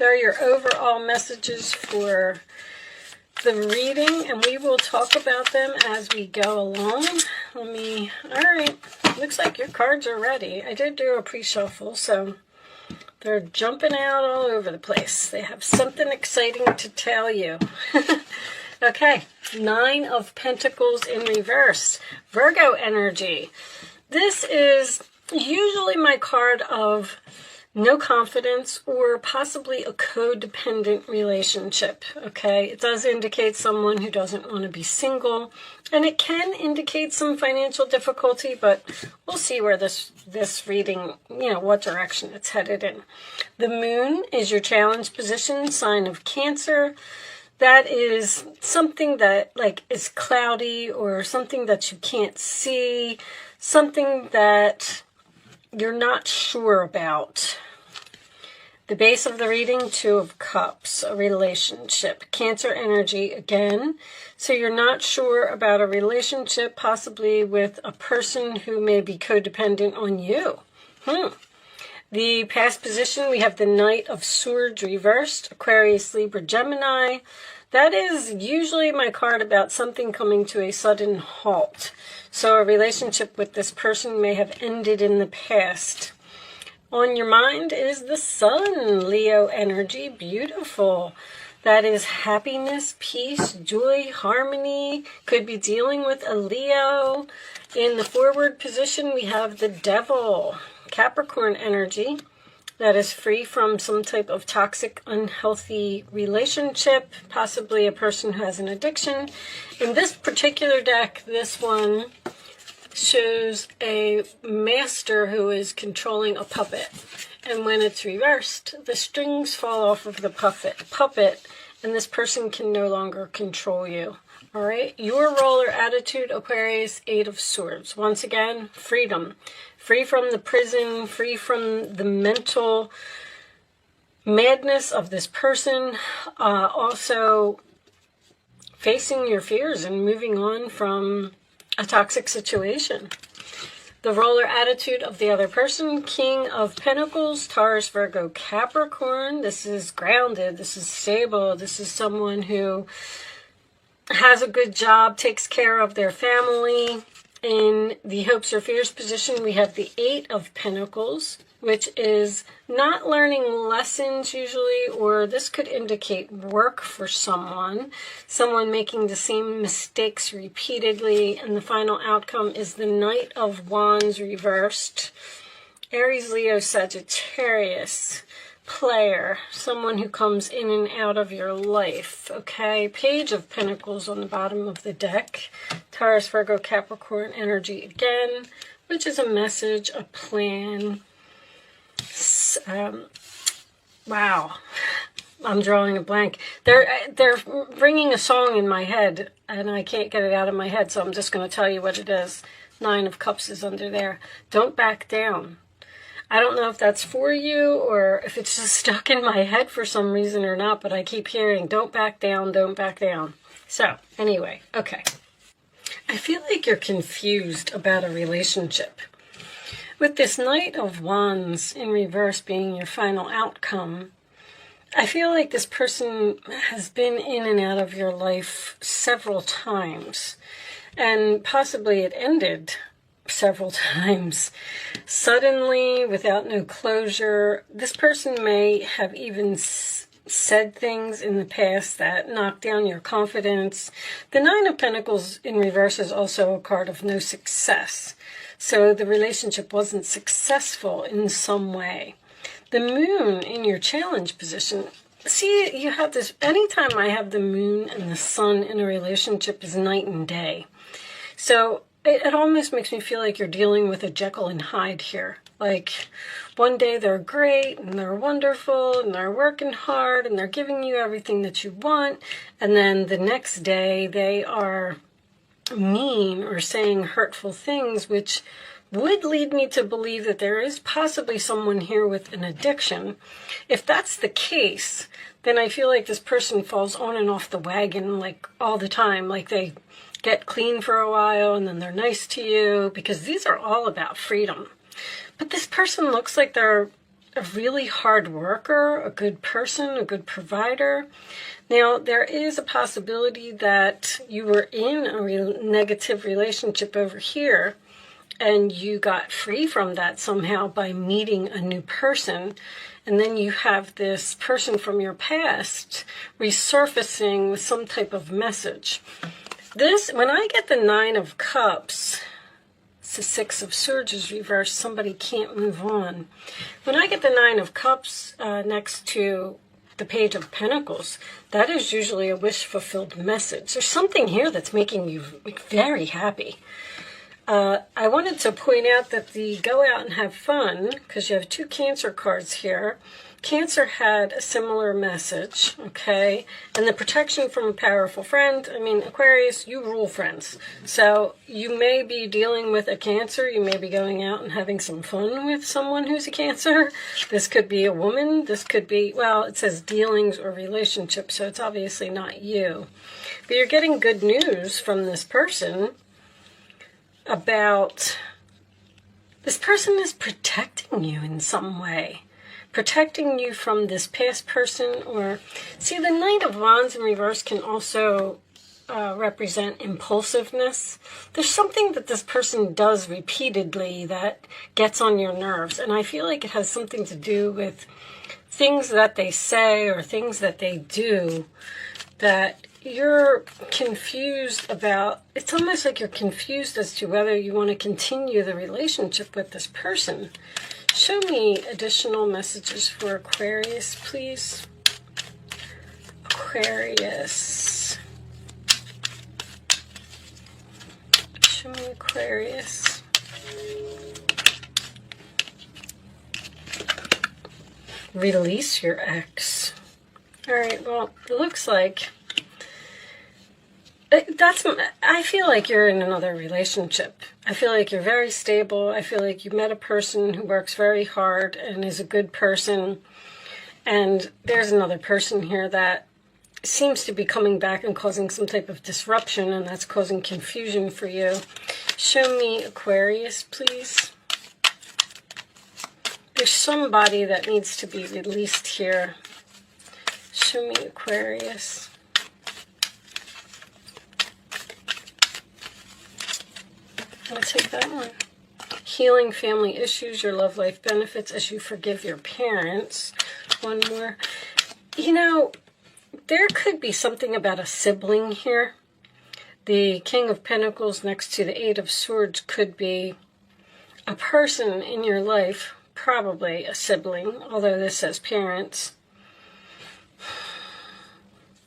There are your overall messages for the reading, and we will talk about them as we go along. All right, looks like your cards are ready. I did do a pre-shuffle, so they're jumping out all over the place. They have something exciting to tell you. Okay, 9 of Pentacles in reverse, Virgo energy. This is usually my card of no confidence or possibly a codependent relationship, okay? It does indicate someone who doesn't want to be single, and it can indicate some financial difficulty, but we'll see where this reading, what direction it's headed in. The moon is your challenge position, sign of Cancer. That is something that is cloudy or something that you can't see, something that you're not sure about. The base of the reading, 2 of Cups, a relationship. Cancer energy again. So you're not sure about a relationship, possibly with a person who may be codependent on you. The past position, we have the Knight of Swords reversed, Aquarius, Libra, Gemini. That is usually my card about something coming to a sudden halt. So a relationship with this person may have ended in the past. On your mind is the Sun, Leo energy, beautiful. That is happiness, peace, joy, harmony. Could be dealing with a Leo. In the forward position, we have the Devil, Capricorn energy. That is free from some type of toxic, unhealthy relationship, possibly a person who has an addiction. In this particular deck, this one shows a master who is controlling a puppet. And when it's reversed, the strings fall off of the puppet, and this person can no longer control you. All right, your role or attitude, Aquarius, 8 of Swords. Once again, freedom. Free from the prison, free from the mental madness of this person. Also, facing your fears and moving on from a toxic situation. The role or attitude of the other person, King of Pentacles, Taurus, Virgo, Capricorn. This is grounded. This is stable. This is someone who has a good job, takes care of their family. In the hopes or fears position, we have the 8 of Pentacles, which is not learning lessons usually, or this could indicate work for someone making the same mistakes repeatedly, and the final outcome is the Knight of Wands reversed. Aries, Leo, Sagittarius, player, someone who comes in and out of your life, okay? Page of Pentacles on the bottom of the deck. Taurus, Virgo, Capricorn energy again, which is a message, a plan. Wow, I'm drawing a blank. They're bringing a song in my head, and I can't get it out of my head, so I'm just going to tell you what it is. 9 of Cups is under there. Don't back down. I don't know if that's for you or if it's just stuck in my head for some reason or not, but I keep hearing, don't back down, don't back down. So, anyway, okay. I feel like you're confused about a relationship. With this Knight of Wands in reverse being your final outcome, I feel like this person has been in and out of your life several times, and possibly it ended several times suddenly, without no closure. This person may have even said things in the past that knocked down your confidence. The 9 of Pentacles in reverse is also a card of no success, so the relationship wasn't successful in some way. The moon in your challenge position, see, you have this, anytime I have the moon and the sun in a relationship is night and day. So it almost makes me feel like you're dealing with a Jekyll and Hyde here. Like, one day they're great, and they're wonderful, and they're working hard, and they're giving you everything that you want, and then the next day they are mean or saying hurtful things, which would lead me to believe that there is possibly someone here with an addiction. If that's the case, then I feel like this person falls on and off the wagon, like, all the time. Like, they get clean for a while, and then they're nice to you, because these are all about freedom. But this person looks like they're a really hard worker, a good person, a good provider. Now, there is a possibility that you were in a negative relationship over here, and you got free from that somehow by meeting a new person. And then you have this person from your past resurfacing with some type of message. When I get the 9 of Cups, it's the 6 of Swords is reversed, somebody can't move on. When I get the 9 of Cups next to the Page of Pentacles, that is usually a wish-fulfilled message. There's something here that's making you very happy. I wanted to point out that the go out and have fun, because you have 2 Cancer cards here. Cancer had a similar message, okay? And the protection from a powerful friend. I mean, Aquarius, you rule friends. So you may be dealing with a Cancer. You may be going out and having some fun with someone who's a Cancer. This could be a woman. This could be, well, it says dealings or relationships, so it's obviously not you. But you're getting good news from this person about this person is protecting you in some way. Protecting you from this past person, or see, the Knight of Wands in reverse can also represent impulsiveness. There's something that this person does repeatedly that gets on your nerves, and I feel like it has something to do with things that they say or things that they do that you're confused about. It's almost like you're confused as to whether you want to continue the relationship with this person. Show me additional messages for Aquarius, please. Aquarius. Show me Aquarius. Release your ex. All right, well, it looks like I feel like you're in another relationship. I feel like you're very stable. I feel like you met a person who works very hard and is a good person. And there's another person here that seems to be coming back and causing some type of disruption, and that's causing confusion for you. Show me Aquarius, please. There's somebody that needs to be released here. Show me Aquarius. I'll take that one. Healing family issues, your love life benefits as you forgive your parents. One more. You know, there could be something about a sibling here. The King of Pentacles next to the 8 of Swords could be a person in your life, probably a sibling, although this says parents,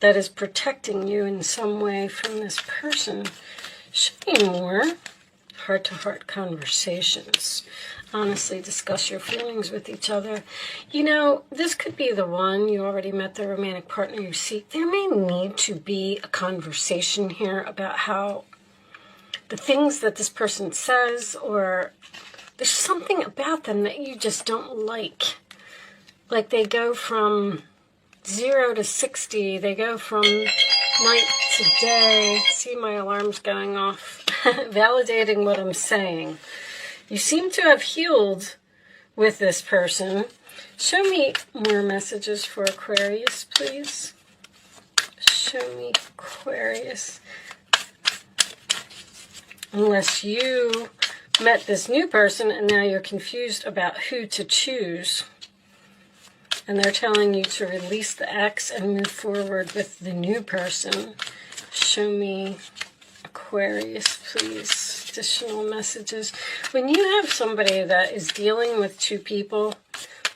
that is protecting you in some way from this person. Show me more. Heart-to-heart conversations. Honestly, discuss your feelings with each other. You know, this could be the one. You already met the romantic partner you seek. There may need to be a conversation here about how the things that this person says, or there's something about them that you just don't like. Like they go from 0 to 60. They go from night to day. See, my alarm's going off. Validating what I'm saying. You seem to have healed with this person. Show me more messages for Aquarius, please. Show me Aquarius. Unless you met this new person and now you're confused about who to choose. And they're telling you to release the ex and move forward with the new person. Show me Aquarius, please. Additional messages. When you have somebody that is dealing with 2 people,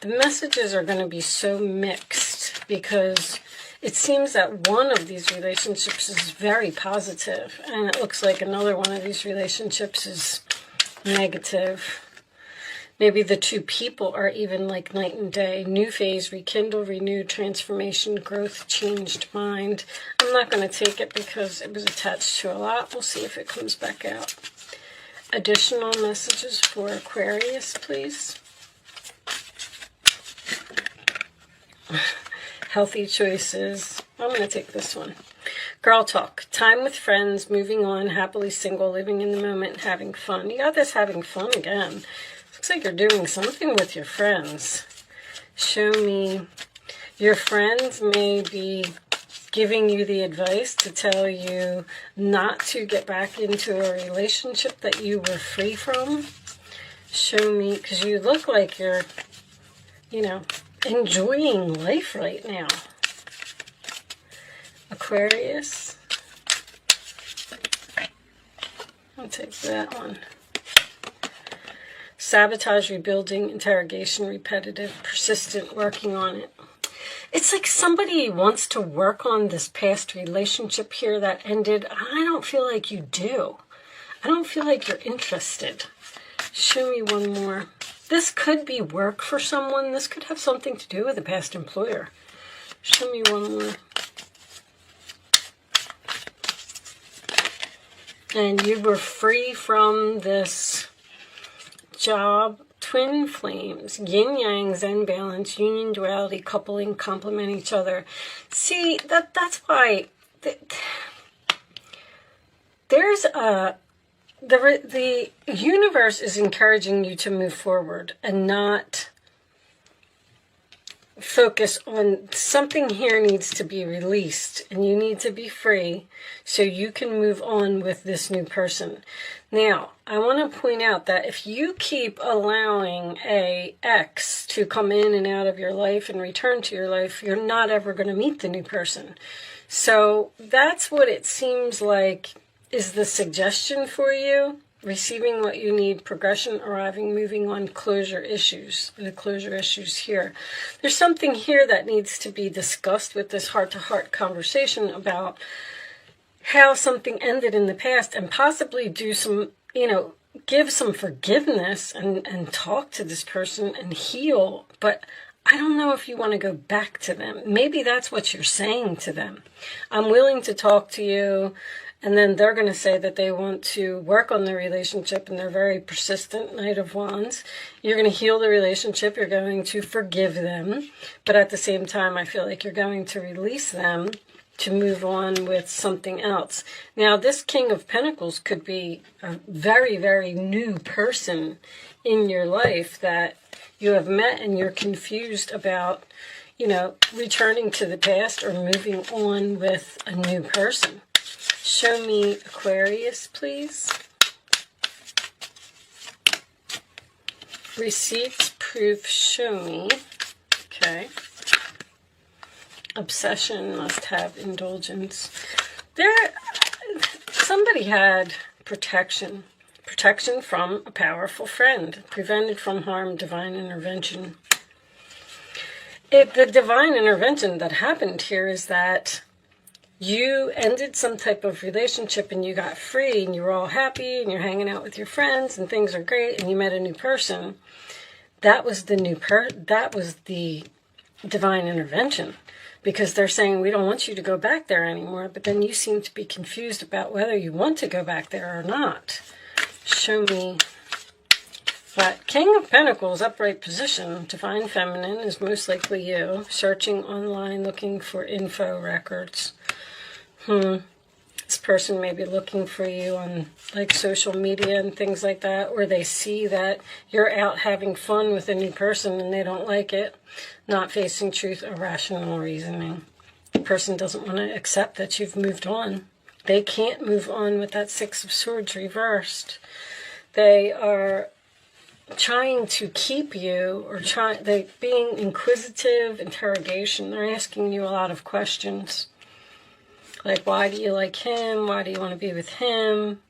the messages are going to be so mixed because it seems that one of these relationships is very positive, and it looks like another one of these relationships is negative. Maybe the 2 people are even like night and day. New phase, rekindle, renew, transformation, growth, changed mind. I'm not going to take it because it was attached to a lot. We'll see if it comes back out. Additional messages for Aquarius, please. Healthy choices. I'm going to take this one. Girl talk. Time with friends, moving on, happily single, living in the moment, having fun. You got this having fun again. Looks like you're doing something with your friends. Show me your friends may be giving you the advice to tell you not to get back into a relationship that you were free from. Show me, because you look like you're, you know, enjoying life right now. Aquarius. I'll take that one. Sabotage, rebuilding, interrogation, repetitive, persistent, working on it. It's like somebody wants to work on this past relationship here that ended. I don't feel like you do. I don't feel like you're interested. Show me one more. This could be work for someone. This could have something to do with a past employer. Show me one more. And you were free from this job. Twin flames, yin-yang, zen balance, union, duality, coupling, complement each other. See, that's why there's the universe is encouraging you to move forward and not focus on something. Here needs to be released and you need to be free so you can move on with this new person. Now, I want to point out that if you keep allowing a ex to come in and out of your life and return to your life, you're not ever going to meet the new person. So that's what it seems like is the suggestion for you. Receiving what you need, progression, arriving, moving on, closure issues. The closure issues here. There's something here that needs to be discussed with this heart-to-heart conversation about how something ended in the past and possibly do some, give some forgiveness and talk to this person and heal. But I don't know if you want to go back to them. Maybe that's what you're saying to them. I'm willing to talk to you. And then they're going to say that they want to work on the relationship and they're very persistent, Knight of Wands. You're going to heal the relationship. You're going to forgive them. But at the same time, I feel like you're going to release them to move on with something else. Now, this King of Pentacles could be a very, very new person in your life that you have met and you're confused about, returning to the past or moving on with a new person. Show me Aquarius, please. Receipts, proof, show me. Okay. Obsession, must have indulgence. Somebody had protection. Protection from a powerful friend. Prevented from harm, divine intervention. The divine intervention that happened here is that you ended some type of relationship and you got free and you were all happy and you're hanging out with your friends and things are great and you met a new person. That was the that was the divine intervention, because they're saying we don't want you to go back there anymore, but then you seem to be confused about whether you want to go back there or not. Show me. But King of Pentacles, upright position, divine feminine is most likely you. Searching online, looking for info records. This person may be looking for you on like social media and things like that, or they see that you're out having fun with a new person and they don't like it. Not facing truth or rational reasoning. The person doesn't want to accept that you've moved on. They can't move on with that Six of Swords reversed. They are trying to keep you, or they being inquisitive, interrogation. They're asking you a lot of questions. Like, why do you like him? Why do you want to be with him?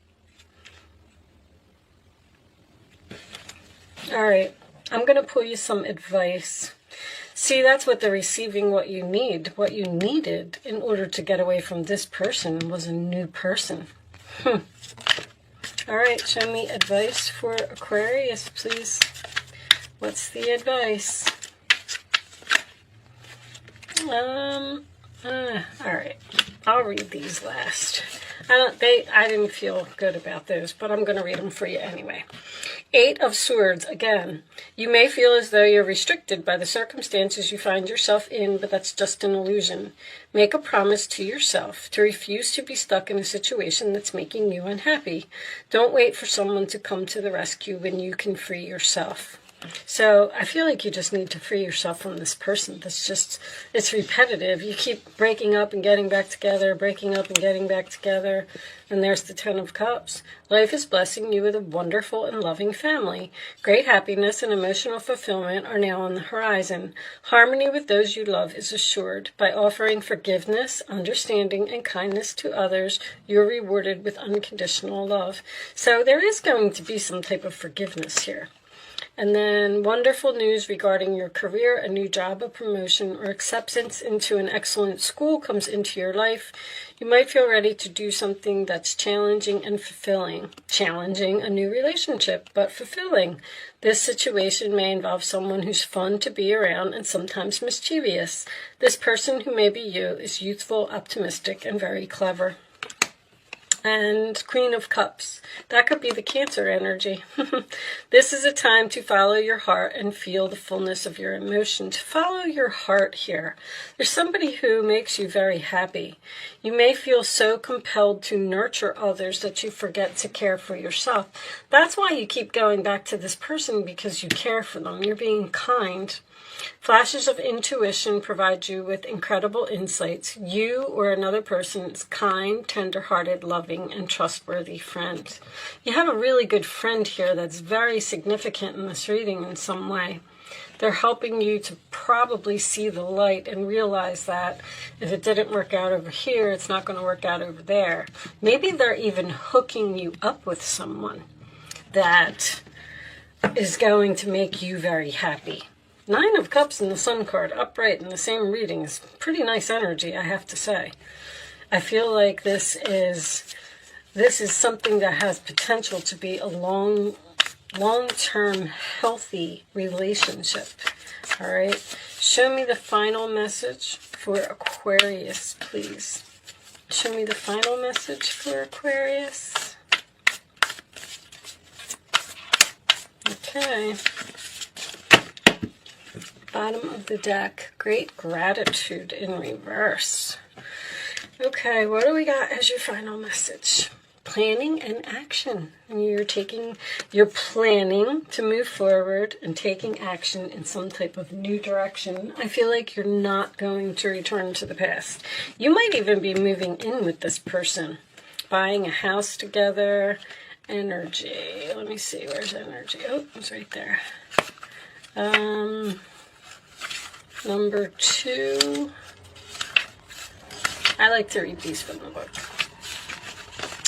All right, I'm going to pull you some advice. See, that's what they're receiving, what you need. What you needed in order to get away from this person was a new person. All right, show me advice for Aquarius, please. What's the advice? All right, I'll read these last. I didn't feel good about those, but I'm going to read them for you anyway. 8 of Swords, again. You may feel as though you're restricted by the circumstances you find yourself in, but that's just an illusion. Make a promise to yourself to refuse to be stuck in a situation that's making you unhappy. Don't wait for someone to come to the rescue when you can free yourself. So I feel like you just need to free yourself from this person. It's repetitive. You keep breaking up and getting back together, breaking up and getting back together. And there's the Ten of Cups. Life is blessing you with a wonderful and loving family. Great happiness and emotional fulfillment are now on the horizon. Harmony with those you love is assured. By offering forgiveness, understanding, and kindness to others, you're rewarded with unconditional love. So there is going to be some type of forgiveness here. And then wonderful news regarding your career, a new job, a promotion, or acceptance into an excellent school comes into your life. You might feel ready to do something that's challenging and fulfilling. Challenging, a new relationship, but fulfilling. This situation may involve someone who's fun to be around and sometimes mischievous. This person, who may be you, is youthful, optimistic, and very clever. And Queen of Cups. That could be the Cancer energy. This is a time to follow your heart and feel the fullness of your emotions. Follow your heart here. There's somebody who makes you very happy. You may feel so compelled to nurture others that you forget to care for yourself. That's why you keep going back to this person, because you care for them. You're being kind. Flashes of intuition provide you with incredible insights. You or another person is kind, tender-hearted, loving, and trustworthy friend. You have a really good friend here that's very significant in this reading in some way. They're helping you to probably see the light and realize that if it didn't work out over here, it's not going to work out over there. Maybe they're even hooking you up with someone that is going to make you very happy. Nine of Cups and the Sun card upright in the same reading is pretty nice energy, I have to say. I feel like this is something that has potential to be a long-term healthy relationship. All right. Show me the final message for Aquarius, please. Show me the final message for Aquarius. Okay. Bottom of the deck, great gratitude in reverse. Okay, what do we got as your final message? Planning and action. You're planning to move forward and taking action in some type of new direction. I feel like you're not going to return to the past. You might even be moving in with this person, buying a house together. Energy. Let me see, where's energy? Oh, it's right there. Number 2. I like to read these from the book.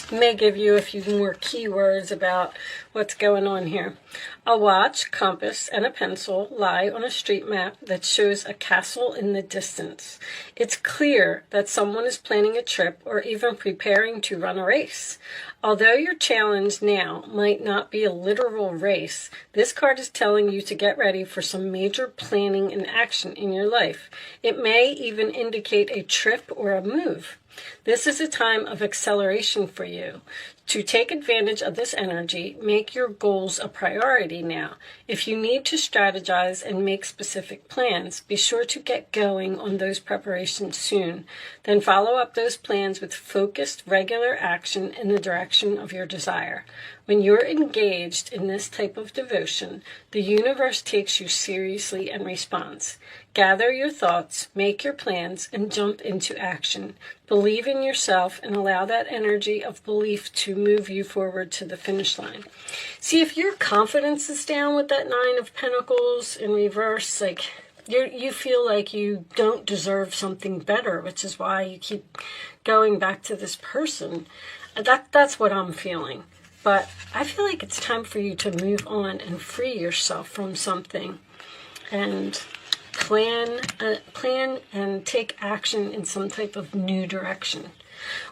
It may give you a few more keywords about what's going on here. A watch, compass, and a pencil lie on a street map that shows a castle in the distance. It's clear that someone is planning a trip or even preparing to run a race. Although your challenge now might not be a literal race, this card is telling you to get ready for some major planning and action in your life. It may even indicate a trip or a move. This is a time of acceleration for you. To take advantage of this energy, make your goals a priority now. If you need to strategize and make specific plans, be sure to get going on those preparations soon. Then follow up those plans with focused, regular action in the direction of your desire. When you're engaged in this type of devotion, the universe takes you seriously and responds. Gather your thoughts, make your plans, and jump into action. Believe in yourself and allow that energy of belief to move you forward to the finish line. See, if your confidence is down with that Nine of Pentacles in reverse, like you feel like you don't deserve something better, which is why you keep going back to this person. That's what I'm feeling. But I feel like it's time for you to move on and free yourself from something and plan and take action in some type of new direction.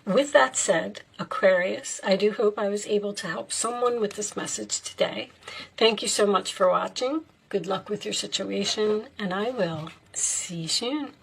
With that said, Aquarius, I do hope I was able to help someone with this message today. Thank you so much for watching. Good luck with your situation, and I will see you soon.